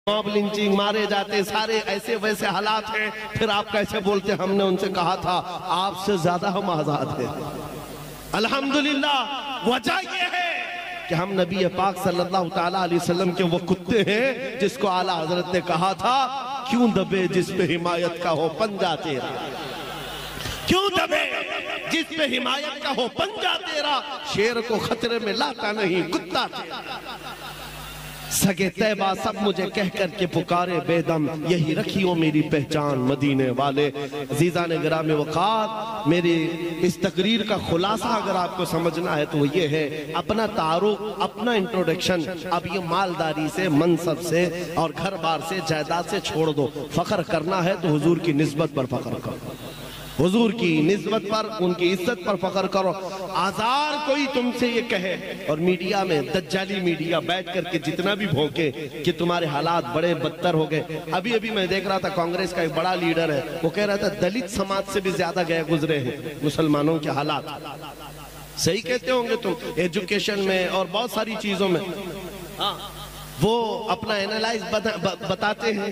Mob lynching, मारे जाते, सारे ऐसे वैसे हालात हैं, फिर आप कैसे बोलते हमने उनसे कहा था आपसे ज्यादा हम आजाद हैं। अल्हम्दुलिल्लाह वजह यह है कि हम नबी पाक सल्लल्लाहु ताला अलैहि वसल्लम के वो कुत्ते हैं जिसको आला हजरत ने कहा था क्यों दबे जिस पे हिमायत का हो पंजा तेरा, क्यों दबे जिस पे हिमायत का हो पंजा तेरा, शेर को खतरे में लाता नहीं कुत्ता तेरा। सगे तैबा सब मुझे कह कर के पुकारे बेदम, यही रखियो मेरी पहचान मदीने वाले। अज़ीज़ान गिराम वक़ार, मेरी इस तकरीर का खुलासा अगर आपको समझना है तो ये है अपना तारुफ, अपना इंट्रोडक्शन। अब ये मालदारी से, मनसब से और घर बार से, जायदाद से छोड़ दो। फख्र करना है तो हुजूर की निस्बत पर फख्र करो, हुजूर की निस्बत पर, उनकी इज्जत पर फख्र करो। आजार कोई तुमसे ये कहे, और मीडिया में दज्जाली मीडिया बैठ करके जितना भी भौंके कि तुम्हारे हालात बड़े बदतर हो गए। अभी अभी मैं देख रहा था कांग्रेस का एक बड़ा लीडर है, वो कह रहा था दलित समाज से भी ज्यादा गए गुजरे हैं मुसलमानों के हालात। सही कहते होंगे तुम, एजुकेशन में और बहुत सारी चीजों में। हाँ, वो अपना एनालाइज बताते हैं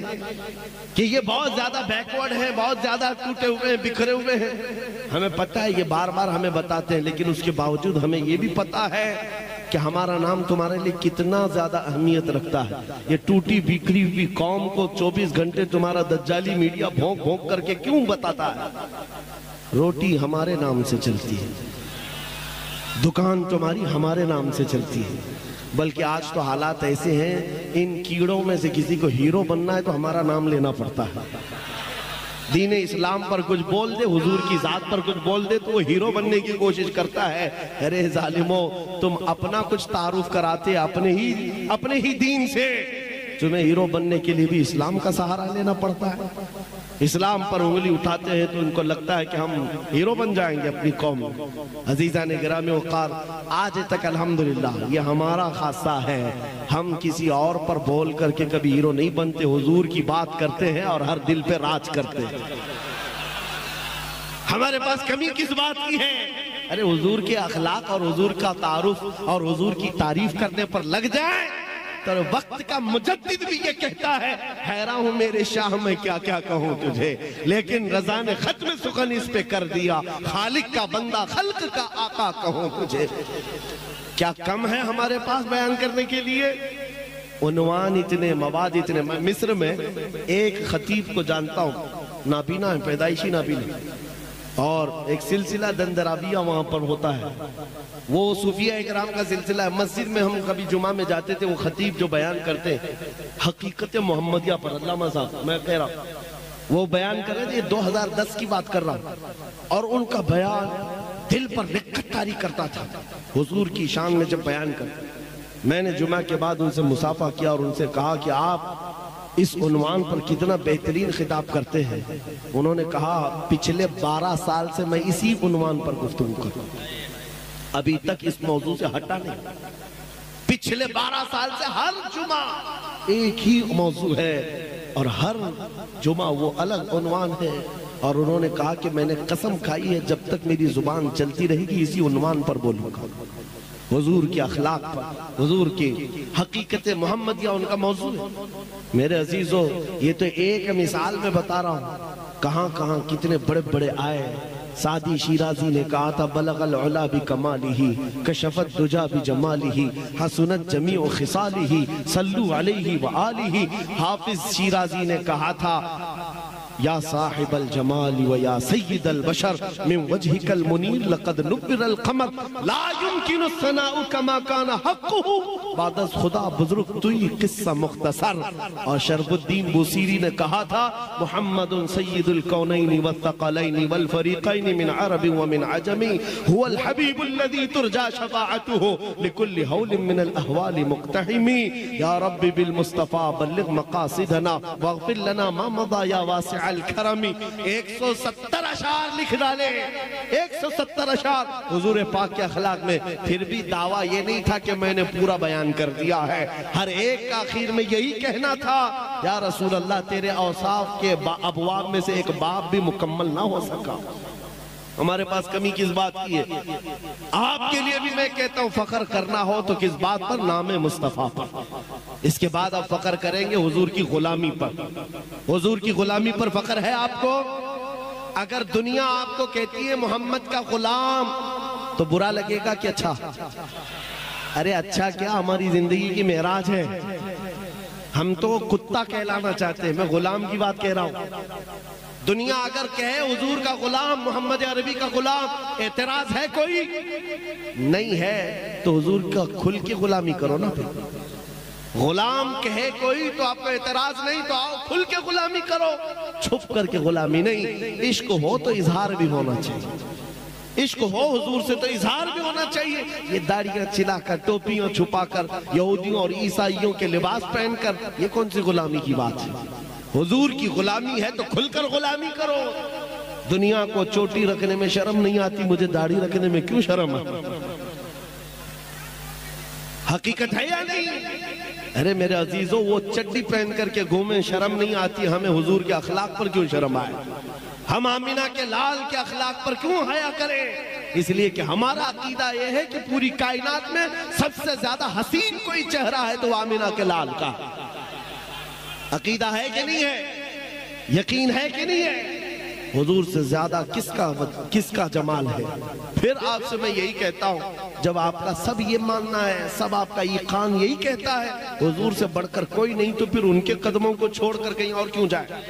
कि ये बहुत ज्यादा बैकवर्ड है, बहुत ज्यादा टूटे हुए हैं, बिखरे हुए हैं। हमें पता है, ये बार बार हमें बताते हैं, लेकिन उसके बावजूद हमें ये भी पता है कि हमारा नाम तुम्हारे लिए कितना ज्यादा अहमियत रखता है। ये टूटी बिखरी हुई कौम को 24 घंटे तुम्हारा दज्जाली मीडिया भोंक भोंक करके क्यों बताता है? रोटी हमारे नाम से चलती है, दुकान तुम्हारी हमारे नाम से चलती है। बल्कि आज तो हालात ऐसे हैं, इन कीड़ों में से किसी को हीरो बनना है तो हमारा नाम लेना पड़ता है। दीन इस्लाम पर कुछ बोल दे, हुजूर की जात पर कुछ बोल दे तो वो हीरो बनने की कोशिश करता है। अरे जालिमो, तुम अपना कुछ तारुफ कराते अपने ही दीन से, तुम्हें हीरो बनने के लिए भी इस्लाम का सहारा लेना पड़ता है। इस्लाम पर उंगली उठाते हैं तो उनको लगता है कि हम हीरो बन जाएंगे अपनी कौम। अजीज़ान गिरामी वक़ार, आज तक अल्हम्दुलिल्लाह ये हमारा खासा है, हम किसी और पर बोल करके कभी हीरो नहीं बनते, हुजूर की बात करते हैं और हर दिल पे राज करते हैं। हमारे पास कमी किस बात की है? अरे हुजूर के अखलाक और हुजूर का तारुफ और हुजूर की तारीफ करने पर लग जाए तो वक्त का मुजद्दिद भी ये कहता है, हैरान हूं मेरे शाह मैं क्या क्या कहूं तुझे, लेकिन रजा ने खत्म सुखन इस पे कर दिया, खालिक का बंदा खल्क का आका कहूं तुझे। क्या कम है हमारे पास बयान करने के लिए? उन्वान इतने, मवाद इतने। मिस्र में एक खतीब को जानता हूं, नाबीना है, पैदाइशी नाबीना, और एक सिलसिला दंदराविया वहां पर होता है, वो सूफिया इकराम का सिलसिला है। मस्जिद में हम कभी जुमा में जाते थे, वो खतीब जो बयान करते हैं हकीकत मोहम्मदिया पर, अल्लामा साहब मैं कह रहा हूँ, वो बयान कर रहे थे, 2010 की बात कर रहा हूँ, और उनका बयान दिल पर लिखत तारी करता था। हुजूर की शान में जब बयान करते, मैंने जुमा के बाद उनसे मुसाफा किया और उनसे कहा कि आप इस उन्वान पर कितना बेहतरीन खिताब करते हैं। उन्होंने कहा पिछले 12 साल से मैं इसी उन्वान पर गुफ्तगू कर रहा हूं, अभी तक इस मौजू से हटा नहीं। पिछले 12 साल से हर जुमा एक ही मौजू है और हर जुमा वो अलग उन्वान है। और उन्होंने कहा कि मैंने कसम खाई है जब तक मेरी जुबान चलती रहेगी इसी उन्वान पर बोलूंगा। हुजूर के अखलाक पर, हुजूर की हकीकत मोहम्मदिया उनका मौजू है। मेरे अजीजों, ये तो एक मिसाल में बता रहा हूँ, कहाँ कहाँ कितने बड़े बड़े आए। सादी शिराजी ने कहा था बलगल उला भी कमालिही कशफत दुजा भी जमालिही हसनत जमी व खिसालिही सल्लु अलैहि व आलिही। हाफिज शिराजी ने कहा था या साहिबल जमाल व या सय्यदल बशर मिन वजहिकल मुनीर लक़द नुब्बिरल क़मर ला युमकिनु सनाउ कमा कान हक़्क़ुहु बादस खुदा बुजुर्ग तुई किस्सा मुख्तसर। और शरफुद्दीन बुसीरी ने कहा था मुहम्मदुन सय्यदुल कौनैनि वत्तक़लैनि वल फरीक़ैनि मिन अरबि व मिन अजमी हुवल हबीबुल लज़ी तुरजा शफ़ाअतुहु लिकुल्लि हौलिन मिनल अहवालि मुक़्तहिमी। या रब्बी बिल मुस्तफ़ा बल्लिग़ मक़ासिदना वग़फ़िर लना मा मज़ा या वासिअ अल करमी। 170 अशार लिख डाले, 170 अशार हुजूर पाक के अखलाक में। फिर भी दावा ये नहीं था कि मैंने पूरा बयान कर दिया है, हर एक का आखिर में यही कहना था या रसूल अल्लाह तेरे औसाफ के अबवाब में से एक बाब भी मुकम्मल ना हो सका। हमारे पास कमी किस बात की है? आपके लिए भी मैं कहता हूं फख्र करना हो तो किस बात पर? नाम मुस्तफा पर। इसके बाद आप फख्र करेंगे हुजूर की गुलामी पर। हुजूर की गुलामी पर फख्र है आपको? अगर दुनिया आपको कहती है मोहम्मद का गुलाम तो बुरा लगेगा कि अच्छा? अरे अच्छा क्या, हमारी जिंदगी की मेराज है, हम तो कुत्ता कहलाना चाहते हैं, मैं गुलाम की बात कह रहा हूं। दुनिया अगर कहे हुजूर का गुलाम, मोहम्मद अरबी का गुलाम, एतराज है कोई? नहीं है तो हुजूर का खुल के गुलामी करो ना। फिर गुलाम कहे कोई तो आपको एतराज नहीं, तो आओ खुल के गुलामी करो, छुप करके गुलामी नहीं। इश्क हो तो इजहार भी होना चाहिए, इश्क हो हुजूर से तो इजहार भी होना चाहिए। ये दाढ़ियां चिलाकर, टोपियां छुपाकर, यहूदियों और ईसाइयों के लिबास पहनकर, ये कौन सी गुलामी की बात है? हुजूर की गुलामी है तो खुलकर गुलामी करो। दुनिया को चोटी रखने में शर्म नहीं आती, मुझे दाढ़ी रखने में क्यों शर्म है? हकीकत है या नहीं? अरे मेरे अजीजों, वो चड्डी पहन करके घूमे, शर्म नहीं आती, हमें हुजूर के अखलाक पर क्यों शर्म आए? हम आमिना के लाल के अखलाक पर क्यों हया करें? इसलिए कि हमारा अकीदा यह है कि पूरी कायनात में सबसे ज्यादा हसीन कोई चेहरा है तो आमिना के लाल का। अकीदा है कि नहीं है? यकीन है कि नहीं है? हुजूर से ज्यादा किसका जमाल है? फिर आपसे मैं यही कहता हूं, जब आपका सब ये मानना है, सब आपका ईकान यही कहता है हुजूर से बढ़कर कोई नहीं, तो फिर उनके कदमों को छोड़कर कहीं और क्यों जाए?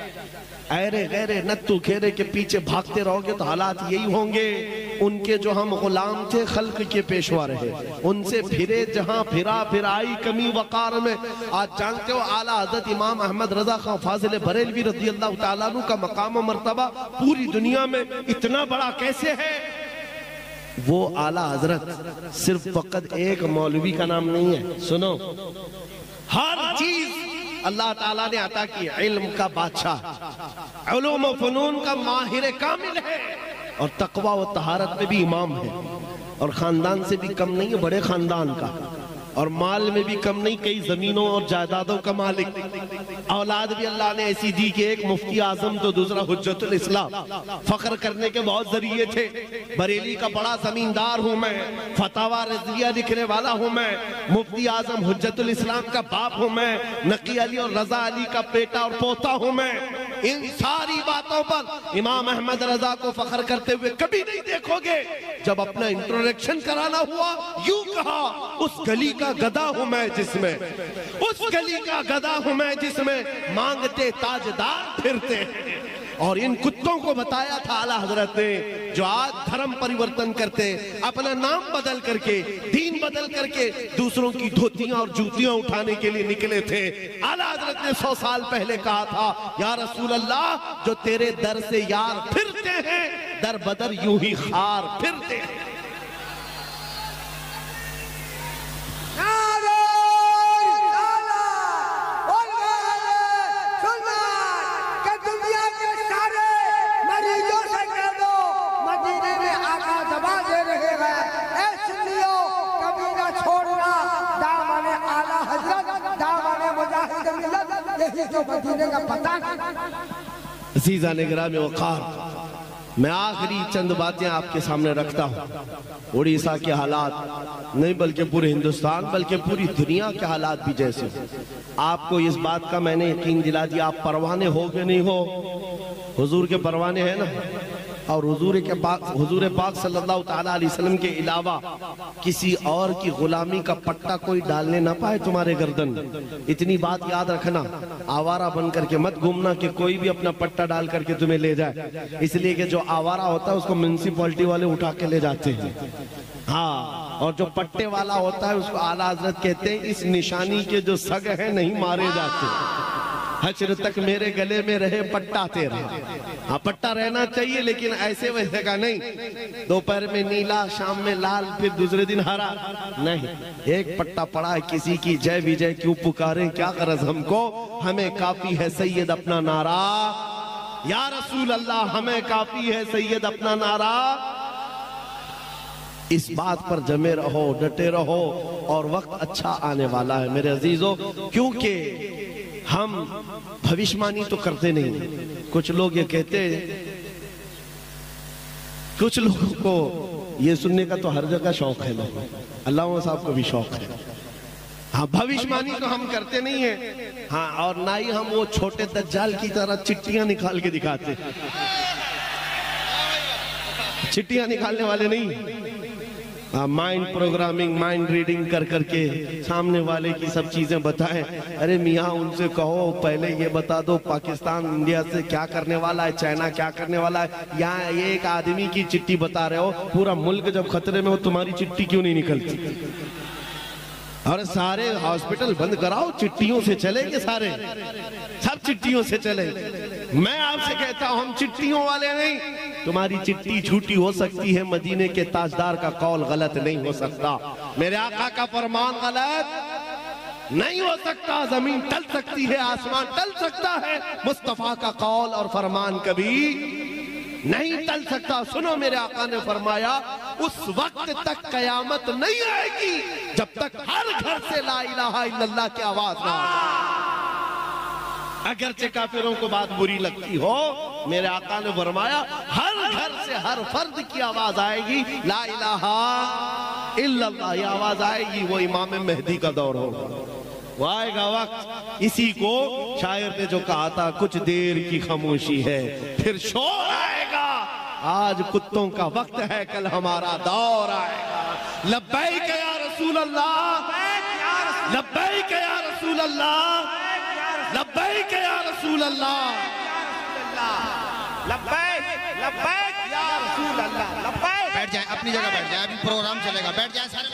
ऐरे गैरे नत्थु खेरे के पीछे भागते रहोगे तो हालात यही होंगे। उनके जो हम गुलाम थे, खल्क के पेशवा रहे, उनसे फिरे जहां फिरा, फिर आई कमी वकार में। आज जानते हो आला हज़रत इमाम अहमद रजा खां फाजिल बरेलवी रज़ी अल्लाह तआला अन्हु का मकाम और मर्तबा पूरी दुनिया में इतना बड़ा कैसे है? वो आला हजरत सिर्फ फकत एक मौलवी का नाम नहीं है, सुनो, हर चीज अल्लाह ताला ने अता की। इल्म का बादशाह, उलूम व फनून का माहिर कामिल है, और तकवा व तहारत में भी इमाम है, और खानदान से भी कम नहीं है, बड़े खानदान का, और माल में भी कम नहीं, कई जमीनों और जायदादों का मालिक। औलाद भी अल्लाह ने ऐसी दी कि एक मुफ्ती आजम तो दूसरा हुज्जतुल इस्लाम। फख्र करने के बहुत जरिए थे। बरेली का बड़ा जमींदार हूं मैं, फतावा रज़िया लिखने वाला हूं मैं, मुफ्ती आजम हुज्जतुल इस्लाम का बाप हूं मैं, नकी अली और रजा अली का बेटा और पोता हूं मैं। इन सारी बातों पर इमाम अहमद रजा को फख्र करते हुए कभी नहीं देखोगे। जब अपना इंट्रोडक्शन कराना हुआ, यूं कहा, उस गली का गधा हूं मैं जिसमें, उस गली का गधा हूं मैं जिसमें मांगते ताजदार फिरते। और इन कुत्तों को बताया था आला हजरत ने, जो आज धर्म परिवर्तन करते, अपना नाम बदल करके, दीन बदल करके दूसरों की धोतियां और जूतियां उठाने के लिए निकले थे। आला हजरत ने 100 साल पहले कहा था, या रसूल अल्लाह, जो तेरे दर से यार फिरते हैं, दर बदर यूं ही खार फिरते हैं। अज़ीज़ान निगरान वक़ार, मैं आखिरी चंद बातें आपके सामने रखता हूँ। उड़ीसा के हालात नहीं बल्कि पूरे हिंदुस्तान बल्कि पूरी दुनिया के हालात भी जैसे, आपको इस बात का मैंने यकीन दिला दिया। आप परवाने हो कि नहीं हो? हुजूर के परवाने हैं ना। और हुजूर पाक सल्लल्लाहु ताला अलैहि वसल्लम के अलावा किसी और की गुलामी का पट्टा कोई डालने ना पाए तुम्हारे गर्दन में। इतनी बात याद रखना, आवारा बन करके मत घूमना कि कोई भी अपना पट्टा डाल करके तुम्हें ले जाए। इसलिए कि जो आवारा होता है उसको म्युनिसिपैलिटी वाले उठा के ले जाते हैं, हाँ, और जो पट्टे वाला होता है उसको आला हजरत कहते हैं, इस निशानी के जो सग है नहीं मारे जाते, हश्र तक मेरे गले में रहे पट्टा तेरा। हाँ, पट्टा रहना चाहिए लेकिन ऐसे वैसे का नहीं, दोपहर में नीला, शाम में लाल, फिर दूसरे दिन हरा नहीं। एक पट्टा पड़ा है, किसी की जय विजय क्यों पुकारे, क्या गरज हमको, हमें काफी है सैयद अपना नारा, या रसूल अल्लाह हमें काफी है सैयद अपना नारा। इस बात पर जमे रहो, डटे रहो, और वक्त अच्छा आने वाला है मेरे अजीजों। क्योंकि हम भविष्यवाणी तो करते नहीं, कुछ लोग ये कहते, कुछ लोगों को ये सुनने का तो हर जगह शौक है, लोग अल्लाह साहब को भी शौक है, हाँ, भविष्यवाणी तो हम करते नहीं है। हाँ, और ना ही हम वो छोटे दज्जाल की तरह चिट्ठियां निकाल के दिखाते। चिट्ठियां निकालने वाले नहीं। माइंड प्रोग्रामिंग, माइंड रीडिंग कर करके सामने वाले की सब चीजें बताएं। अरे मियाँ, उनसे कहो पहले ये बता दो पाकिस्तान इंडिया से क्या करने वाला है, चाइना क्या करने वाला है। यहाँ एक आदमी की चिट्ठी बता रहे हो, पूरा मुल्क जब खतरे में हो तुम्हारी चिट्ठी क्यों नहीं निकलती? और सारे हॉस्पिटल बंद कराओ, चिट्ठियों से चलेंगे, सारे सब चिट्ठियों से चले। मैं आपसे कहता हूं, हम चिट्ठियों वाले नहीं। तुम्हारी चिट्ठी झूठी हो सकती है, मदीने के ताजदार का कौल गलत नहीं हो सकता, मेरे आका का फरमान गलत नहीं हो सकता। जमीन टल सकती है, आसमान टल सकता है, मुस्तफा का कौल और फरमान कभी नहीं टल सकता। सुनो, मेरे आका ने फरमाया, उस वक्त तक कयामत नहीं आएगी जब तक हर घर से ला इलाहा इल्लल्लाह की आवाज ना आए। अगरचे काफिरों को बात बुरी लगती हो, मेरे आका ने फरमाया हर घर से हर फर्द की आवाज आएगी, ला इलाहा इल्लल्लाह ये आवाज आएगी। वो इमाम मेहदी का दौर होगा, वो आएगा वक्त। इसी को शायर ने जो कहा था, कुछ देर की खामोशी है फिर शोर आएगा। आज कुत्तों का वक्त है, कल हमारा दौर आएगा। लब्बैक या रसूल अल्लाह, लब्बैक या रसूल अल्लाह, लब्बैक या रसूल अल्लाह, लब्बैक लब्बैक या रसूल अल्लाह। लब्बैक। बैठ जाए, अपनी जगह बैठ जाए, अभी प्रोग्राम चलेगा, बैठ जाए सारे।